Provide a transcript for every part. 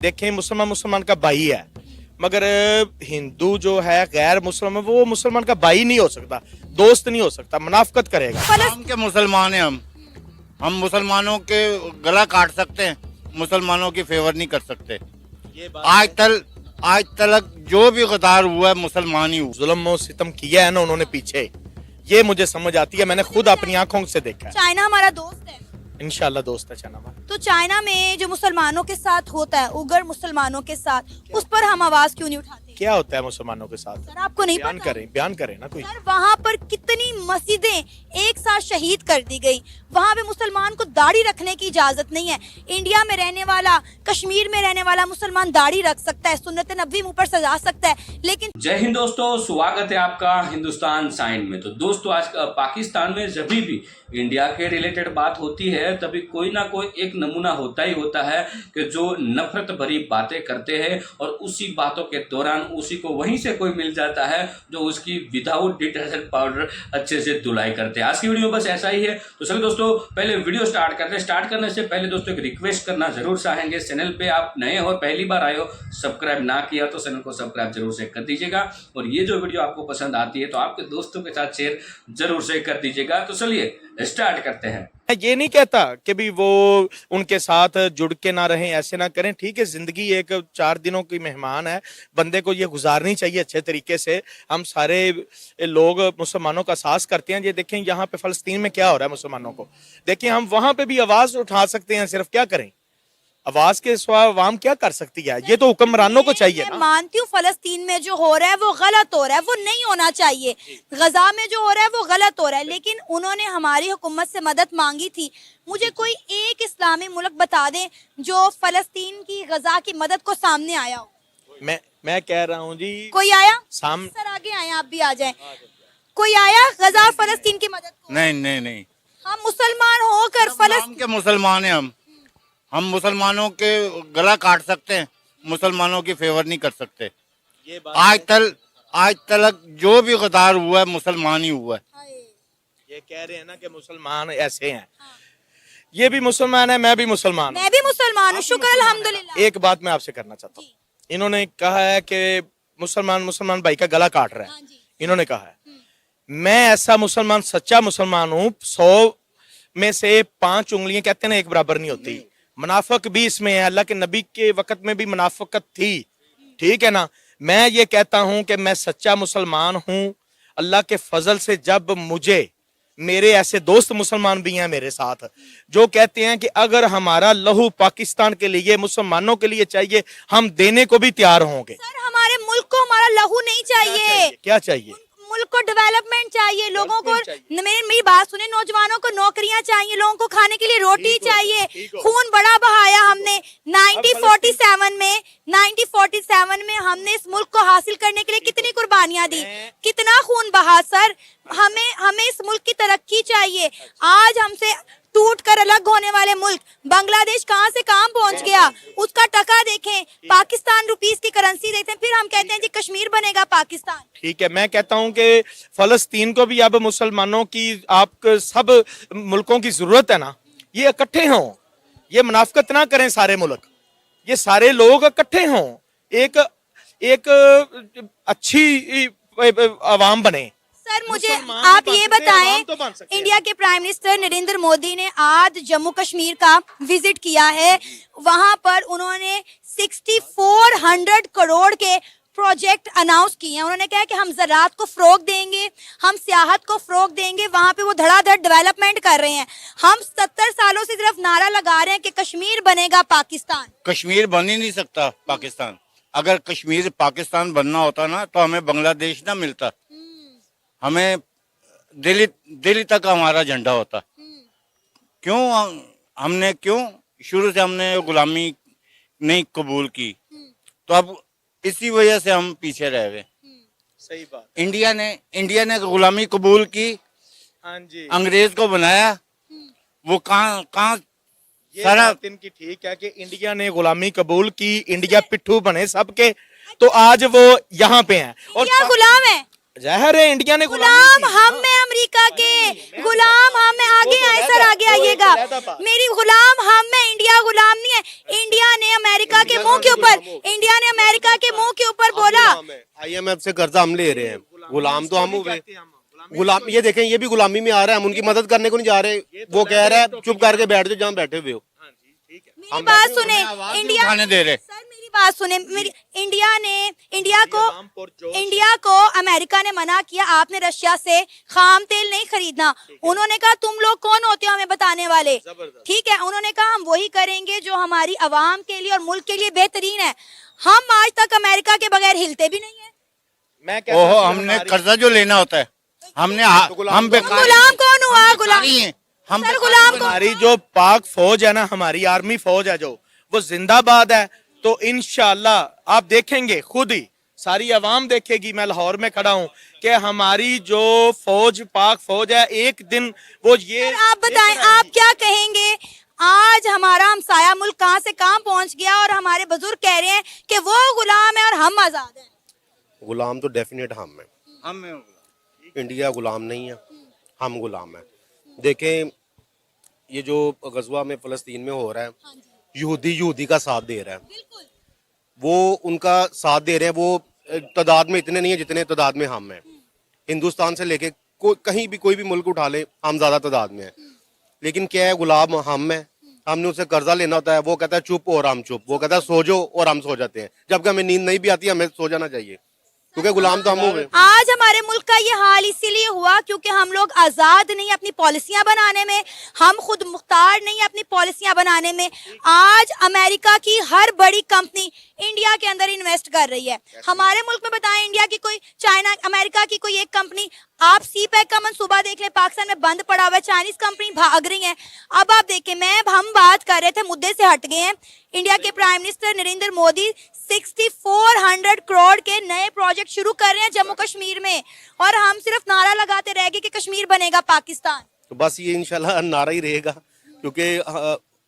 देखें मुसलमान मुसलमान का भाई है, मगर हिंदू जो है गैर मुसलमान वो मुसलमान का भाई नहीं हो सकता, दोस्त नहीं हो सकता, मुनाफकत करेगा। हम के मुसलमान हैं, हम मुसलमानों के गला काट सकते हैं, मुसलमानों की फेवर नहीं कर सकते। ये आज तक जो भी गद्दार हुआ है मुसलमान ही हुआ। जुल्म और सितम किया है ना उन्होंने पीछे, ये मुझे समझ आती है, मैंने खुद अपनी आंखों से देखा है। चाइना हमारा दोस्त है, इंशाल्लाह दोस्त है चाइना हमारा। तो चाइना में जो मुसलमानों के साथ होता है, उगर मुसलमानों के साथ, उस पर हम आवाज क्यों नहीं उठाते? क्या होता है मुसलमानों के साथ? सर आपको नहीं पता? बयान करें ना कोई। सर वहाँ पर कितनी मस्जिदें एक साथ शहीद कर दी गई, वहाँ पे मुसलमान को दाढ़ी रखने की इजाजत नहीं है। इंडिया में रहने वाला, कश्मीर में रहने वाला मुसलमान दाढ़ी रख सकता है, सुन्नत नबी मुंह पर सजा सकता है, लेकिन जय हिंद दोस्तों, स्वागत है आपका हिंदुस्तान साइन में। तो दोस्तों आज पाकिस्तान में जब भी इंडिया के रिलेटेड बात होती है तभी कोई ना कोई एक नमूना होता ही होता है कि जो नफरत भरी बातें करते हैं और उसी बातों के दौरान उसी को वहीं से कोई मिल जाता है जो उसकी विदाउट डिटर्जेंट पाउडर अच्छे से धुलाई करते हैं। आज की वीडियो बस ऐसा ही है। तो चलिए दोस्तों पहले वीडियो स्टार्ट करते हैं। स्टार्ट करने से पहले दोस्तों एक रिक्वेस्ट करना जरूर चाहेंगे, चैनल पे आप नए हो, पहली बार आए हो, सब्सक्राइब ना किया तो चैनल को सब्सक्राइब जरूर से कर दीजिएगा और ये जो वीडियो आपको पसंद आती है तो आपके दोस्तों के साथ शेयर जरूर से कर दीजिएगा। तो चलिए स्टार्ट करते हैं। मैं ये नहीं कहता कि भी वो उनके साथ जुड़ के ना रहें, ऐसे ना करें, ठीक है, जिंदगी एक 4 दिनों की मेहमान है, बंदे को ये गुजारनी चाहिए अच्छे तरीके से। हम सारे लोग मुसलमानों का साथ करते हैं। ये देखें यहाँ पे फलस्तीन में क्या हो रहा है मुसलमानों को, देखिए हम वहां पे भी आवाज उठा सकते हैं, सिर्फ क्या करें, आवाज के सिवा अवाम क्या कर सकती है? ये तो हुक्मरानों को चाहिए मैं ना। मानती हूँ फलस्तीन में जो हो रहा है वो गलत हो रहा है, वो नहीं होना चाहिए। गजा में जो हो रहा है वो गलत हो रहा है, लेकिन उन्होंने हमारी हुकूमत से मदद मांगी थी। मुझे कोई एक इस्लामी मुल्क बता दें जो फलस्तीन की गजा की मदद को सामने आया हो। मैं कह रहा हूँ जी, कोई आया? साम सर आगे आए, आप भी आ जाएं। कोई आया गजा और फलस्तीन की मदद को? नहीं हम मुसलमान होकर हम फलस्तीन के मुसलमान हैं, हम मुसलमानों के गला काट सकते हैं, मुसलमानों की फेवर नहीं कर सकते। ये आज तक जो भी गद्दार हुआ है मुसलमान ही हुआ है। ये कह रहे हैं ना कि मुसलमान ऐसे हैं, ये भी मुसलमान है, मैं भी मुसलमान हूं। मैं भी मुसलमान हूँ, शुक्र अल्हम्दुलिल्लाह। एक बात मैं आपसे करना चाहता हूँ, इन्होंने कहा है कि मुसलमान भाई का गला काट रहा है, हाँ जी। इन्होंने कहा है। मैं ऐसा मुसलमान, सच्चा मुसलमान हूँ, 100 में से 5 उंगलियां कहते हैं ना एक बराबर नहीं होती। मुनाफिक भी इसमें है, अल्लाह के नबी के वक्त में भी मुनाफिकत थी, ठीक है ना। मैं ये कहता हूं कि मैं सच्चा मुसलमान हूं, अल्लाह के फजल से जब मुझे मेरे ऐसे दोस्त मुसलमान भी हैं मेरे साथ जो कहते हैं कि अगर हमारा लहू पाकिस्तान के लिए, मुसलमानों के लिए चाहिए, हम देने को भी तैयार होंगे। सर हमारे मुल्क को हमारा लहू नहीं चाहिए, क्या चाहिए? मुल्क को डेवलपमेंट चाहिए, लोगों को, मेरी बात सुने, नौजवानों को नौकरियां चाहिए, लोगों को खाने के लिए रोटी चाहिए। खून बड़ा बहाया हमने 1947 में हमने इस मुल्क को हासिल करने के लिए कितनी कुर्बानियां दी, कितना खून बहा। सर हमें इस मुल्क की तरक्की चाहिए। आज हमसे टूट कर अलग होने वाले मुल्क बांग्लादेश कहां से कहां पहुंच गया, उसका टका देखें, पाकिस्तान रुपीस की करेंसी देखते हैं, फिर हम कहते हैं जी कश्मीर बनेगा पाकिस्तान। ठीक है, मैं कहता हूं कि फलस्तीन को भी अब मुसलमानों की, आप सब मुल्कों की जरूरत है ना, ये इकट्ठे हों, ये मुनाफिकत ना करें सारे मुल्क, ये सारे लोग इकट्ठे हों, एक अच्छी आवाम बने। सर मुझे मुसलमान आप भी बन ये सकते हैं, बताएं, आवाम तो बन सकते हैं। इंडिया के प्राइम मिनिस्टर नरेंद्र मोदी ने आज जम्मू कश्मीर का विजिट किया है। वहां पर उन्होंने 6400 करोड़ के प्रोजेक्ट अनाउंस किए हैं। उन्होंने कहा कि हम ज़राअत को फ़रोग देंगे, हम सियाहत को फ़रोग देंगे, वहाँ पे वो धड़ाधड़ डेवलपमेंट कर रहे हैं। हम 70 सालों से सिर्फ नारा लगा रहे हैं कि कश्मीर बनेगा पाकिस्तान। कश्मीर बन ही नहीं सकता पाकिस्तान। अगर कश्मीर पाकिस्तान बनना होता ना तो हमें बांग्लादेश ना मिलता, हमें दिल्ली तक हमारा झंडा होता। क्यों शुरू से हमने गुलामी नहीं कबूल की, तो अब इसी वजह से हम पीछे रह गए। सही बात। इंडिया ने गुलामी कबूल की, हाँ जी, अंग्रेज को बनाया, वो कहाँ ये सारा बात इनकी ठीक है कि इंडिया ने गुलामी कबूल की, इंडिया पिट्ठू बने सबके, तो आज वो यहाँ पे हैं। और इंडिया गुलाम है, जहर है, इंडिया ने गुलाम हम हैं अमेरिका के, गुलाम हम हैं। आगे आए सर, आगे आइएगा। मेरी गुलाम हम हैं, इंडिया गुलाम नहीं है। इंडिया ने अमेरिका के मुंह के ऊपर, इंडिया ने अमेरिका के मुंह के ऊपर बोला, IMF से कर्जा हम ले रहे हैं, गुलाम तो हम हुए। गुलाम ये देखें, ये भी गुलामी में आ रहा है, हम उनकी मदद करने को नहीं जा रहे। वो कह रहा है चुप करके बैठ जाओ जहाँ बैठे हुए हो। मेरी बात सुने, इंडिया उठाने दे रहे। सर मेरी बात सुने, मेरी इंडिया को अमेरिका ने मना किया, आपने रशिया से खाम तेल नहीं खरीदना। उन्होंने कहा तुम लोग कौन होते हो हमें बताने वाले, ठीक है। उन्होंने कहा हम वही करेंगे जो हमारी आवाम के लिए और मुल्क के लिए बेहतरीन है। हम आज तक अमेरिका के बगैर हिलते भी नहीं है। मैं कहता ओहो, हूं हमने कर्जा जो लेना होता है, हमने हम गुलाम कौन हुआ? गुलाम हम सर, गुलाम कौन? हमारी जो पाक फौज है ना, हमारी आर्मी फौज है जो, वो जिंदाबाद है। तो इंशाल्लाह आप देखेंगे, खुद ही सारी आवाम देखेगी, मैं लाहौर में खड़ा हूँ, कि हमारी जो फौज, पाक फौज है, एक दिन वो ये। आप बताएं, आप क्या कहेंगे? आज हमारा हमसाया मुल्क कहां से कहां पहुंच गया और हमारे बुजुर्ग कह रहे हैं कि वो गुलाम है और हम आजाद हैं। गुलाम तो डेफिनेट हम है, हम इंडिया गुलाम नहीं है, हम गुलाम है। देखें, ये जो गजवा में फलस्तीन में हो रहा है, यहूदी का साथ दे रहा है, वो उनका साथ दे रहे हैं। वो तादाद में इतने नहीं है जितने तादाद में हम हैं। हिंदुस्तान से लेके कहीं भी कोई भी मुल्क उठा ले, हम ज्यादा तादाद में है। लेकिन क्या है, गुलाम हम है। हमने उसे कर्जा लेना होता है, वो कहता है चुप और हम चुप, वो कहता है सो जाओ और हम सो जाते हैं, जबकि हमें नींद नहीं भी आती, हमें सो जाना चाहिए, क्योंकि गुलाम तो हम हुए। आज हमारे मुल्क का ये हाल इसीलिए हुआ क्योंकि हम लोग आजाद नहीं अपनी पॉलिसियां बनाने में, हम खुद मुख्तार नहीं अपनी पॉलिसियां बनाने में। आज अमेरिका की हर बड़ी कंपनी इंडिया के अंदर इन्वेस्ट कर रही है। हमारे मुल्क में बताएं, इंडिया की कोई, चाइना, अमेरिका की कोई एक कंपनी, आप सी पैक का मंसूबा देख ले, पाकिस्तान में बंद पड़ा हुआ है, चाइनीज कंपनी भाग रही है। अब आप देखें, हम बात कर रहे थे, मुद्दे से हट गए हैं। इंडिया के प्राइम मिनिस्टर नरेंद्र मोदी 6400 करोड़ के नए प्रोजेक्ट शुरू कर रहे हैं जम्मू कश्मीर में, और हम सिर्फ नारा लगाते रह गए कि कश्मीर बनेगा पाकिस्तान। तो बस ये इंशाल्लाह नारा ही रहेगा, क्योंकि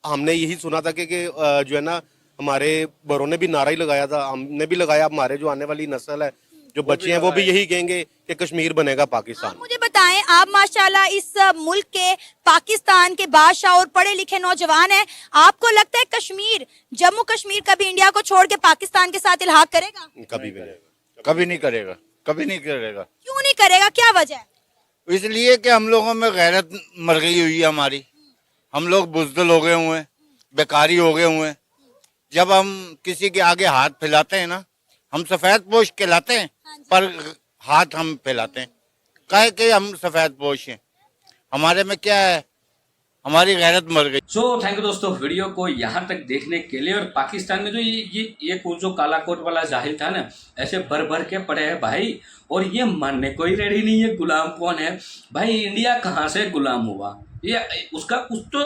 हमने यही सुना था कि जो है ना, हमारे बड़ों ने भी नारा ही लगाया था, हमने भी लगाया। हमारे जो आने वाली नस्ल है, जो बच्चे हैं, वो भी यही कहेंगे कि कश्मीर बनेगा पाकिस्तान। आप मुझे बताएं, आप माशाल्लाह इस मुल्क के, पाकिस्तान के बादशाह और पढ़े लिखे नौजवान हैं, आपको लगता है कश्मीर, जम्मू कश्मीर कभी इंडिया को छोड़ के पाकिस्तान के साथ इल्हाक करेगा? कभी भी नहीं, कभी नहीं करेगा, कभी नहीं करेगा। क्यों नहीं करेगा, क्या वजह है? इसलिए कि हम लोगों में गैरत मर गई हुई है हमारी। हम लोग बुज़दिल हो गए हुए हैं, बेकारी हो गए हुए हैं। जब हम किसी के आगे हाथ फैलाते हैं ना, हम सफेद पोश कहलाते हैं, पर हाथ हम फैलाते हैं, काहे कि हम सफेद पोश हैं। हमारे में क्या है, हमारी गैरत मर गई। सो थैंक यू दोस्तों, वीडियो को यहाँ तक देखने के लिए। और पाकिस्तान में जो ये जो काला कोट वाला जाहिल था ना, ऐसे भर भर के पड़े हैं भाई, और ये मानने को ही रेडी नहीं है गुलाम कौन है भाई। इंडिया कहाँ से गुलाम हुआ, ये उसका कुछ तो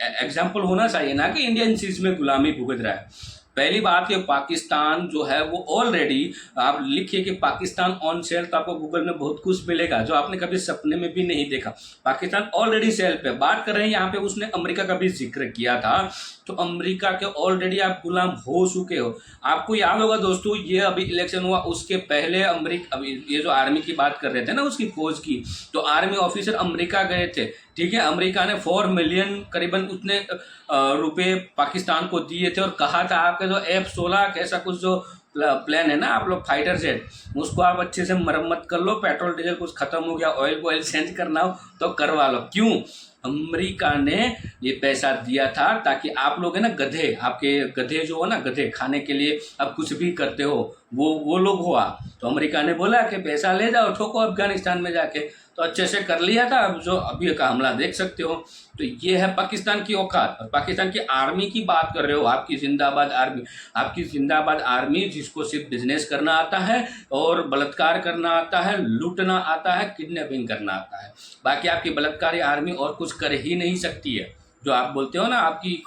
एग्जाम्पल होना चाहिए ना कि इंडिया इन चीज में गुलामी भुगत रहा है। पहली बात कि पाकिस्तान जो है वो ऑलरेडी, आप लिखिए कि पाकिस्तान ऑन सेल, तो आपको गूगल में बहुत कुछ मिलेगा जो आपने कभी सपने में भी नहीं देखा। पाकिस्तान ऑलरेडी सेल पे बात कर रहे हैं। यहाँ पे उसने अमेरिका का भी जिक्र किया था, तो अमेरिका के ऑलरेडी आप गुलाम हो चुके हो। आपको याद होगा दोस्तों, ये अभी इलेक्शन हुआ उसके पहले अमेरिका, अभी ये जो आर्मी की बात कर रहे थे ना, उसकी फौज की, तो आर्मी ऑफिसर अमेरिका गए थे, ठीक है। अमेरिका ने 4 मिलियन करीबन उतने रुपए पाकिस्तान को दिए थे, और कहा था आपके जो F-16 ऐसा कुछ जो प्लान है ना, आप लोग फाइटर जेट, उसको आप अच्छे से मरम्मत कर लो, पेट्रोल डीजल कुछ खत्म हो गया, ऑयल चेंज करना हो तो करवा लो। क्यों? अमेरिका ने ये पैसा दिया था ताकि आप लोग है ना, गधे, आपके गधे जो हो ना, गधे खाने के लिए आप कुछ भी करते हो, वो लोग हो आप। तो अमेरिका ने बोला कि पैसा ले जाओ, ठोको अफगानिस्तान में जाके, तो अच्छे से कर लिया था। अब जो अभी का हमला देख सकते हो, तो ये है पाकिस्तान की औकात। और पाकिस्तान की आर्मी की बात कर रहे हो, आपकी जिंदाबाद आर्मी, आपकी जिंदाबाद आर्मी जिसको सिर्फ बिजनेस करना आता है और बलात्कार करना आता है, लूटना आता है, किडनैपिंग करना आता है। बाकी आपकी बलात्कारी आर्मी और कुछ कर ही नहीं सकती है। जो आप बोलते हो ना, आपकी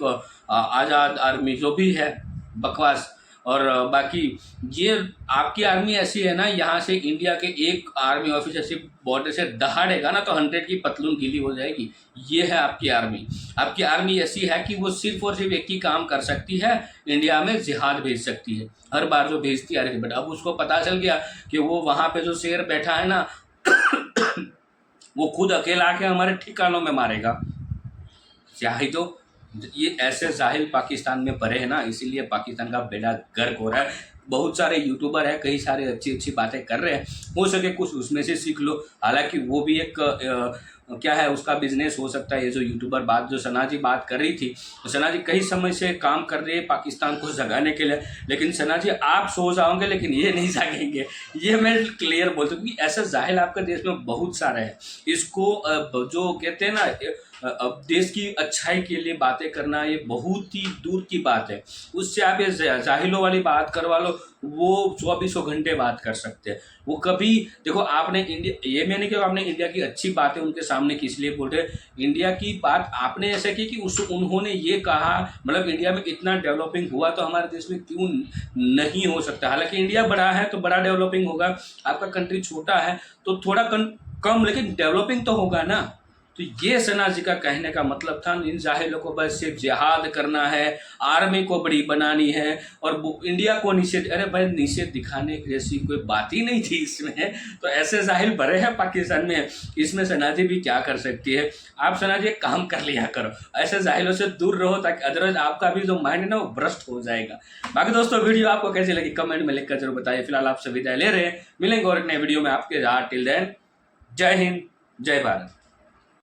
आज़ाद आर्मी जो भी है, बकवास, और बाकी ये आपकी आर्मी ऐसी है ना, यहाँ से इंडिया के एक आर्मी ऑफिसर सिर्फ बॉर्डर से दहाड़ेगा ना तो 100 की पतलून गीली हो जाएगी। ये है आपकी आर्मी। आपकी आर्मी ऐसी है कि वो सिर्फ और सिर्फ एक ही काम कर सकती है, इंडिया में जिहाद भेज सकती है। हर बार जो भेजती है, बट अब उसको पता चल गया कि वो वहाँ पे जो शेर बैठा है ना वो खुद अकेला आके हमारे ठिकानों में मारेगा। जाहिदो ये ऐसे जाहिल पाकिस्तान में पड़े हैं ना, इसीलिए पाकिस्तान का बेड़ा गर्क हो रहा है। बहुत सारे यूट्यूबर है, कई सारे अच्छी अच्छी बातें कर रहे हैं, हो सके कुछ उसमें से सीख लो। हालांकि वो भी एक क्या है, उसका बिजनेस हो सकता है। ये जो यूट्यूबर बात जो सना जी बात कर रही थी, तो सना जी कई समय से काम कर रही है पाकिस्तान को जगाने के लिए, लेकिन सना जी आप सो जाओगे लेकिन ये नहीं जागेंगे, ये मैं क्लियर बोलता हूँ। क्योंकि ऐसा जाहिल आपके देश में बहुत सारे हैं। इसको जो कहते हैं ना, अब देश की अच्छाई के लिए बातें करना ये बहुत ही दूर की बात है। उससे आप ये जाहिलों वाली बात करवा लो, वो 24 घंटे बात कर सकते हैं। वो कभी देखो, आपने इंडिया, ये मैंने कहा आपने इंडिया की अच्छी बातें उनके सामने किस लिए बोल रहे, इंडिया की बात आपने ऐसे की कि उन्होंने ये कहा, मतलब इंडिया में इतना डेवलपिंग हुआ तो हमारे देश में क्यों नहीं हो सकता। हालांकि इंडिया बड़ा है तो बड़ा डेवलपिंग होगा, आपका कंट्री छोटा है तो थोड़ा कम, लेकिन डेवलपिंग तो होगा ना। तो ये सना जी का कहने का मतलब था, इन जाहिलों को बस सिर्फ जिहाद करना है, आर्मी को बड़ी बनानी है और इंडिया को निषेध। अरे भाई, निषेध दिखाने जैसी कोई बात ही नहीं थी इसमें। तो ऐसे जाहिल भरे हैं पाकिस्तान में, इसमें सना जी भी क्या कर सकती है। आप सना जी एक काम कर लिया करो, ऐसे जाहिलों से दूर रहो, ताकि अदरवाइज आपका भी जो माइंड है ना वो भ्रष्ट हो जाएगा। बाकी दोस्तों, वीडियो आपको कैसी लगी कमेंट में लिखकर जरूर बताइए। फिलहाल आपसे विदाई ले रहे हैं, मिलेंगे और एक नए वीडियो में आपके साथ। टिल देन, जय हिंद, जय भारत।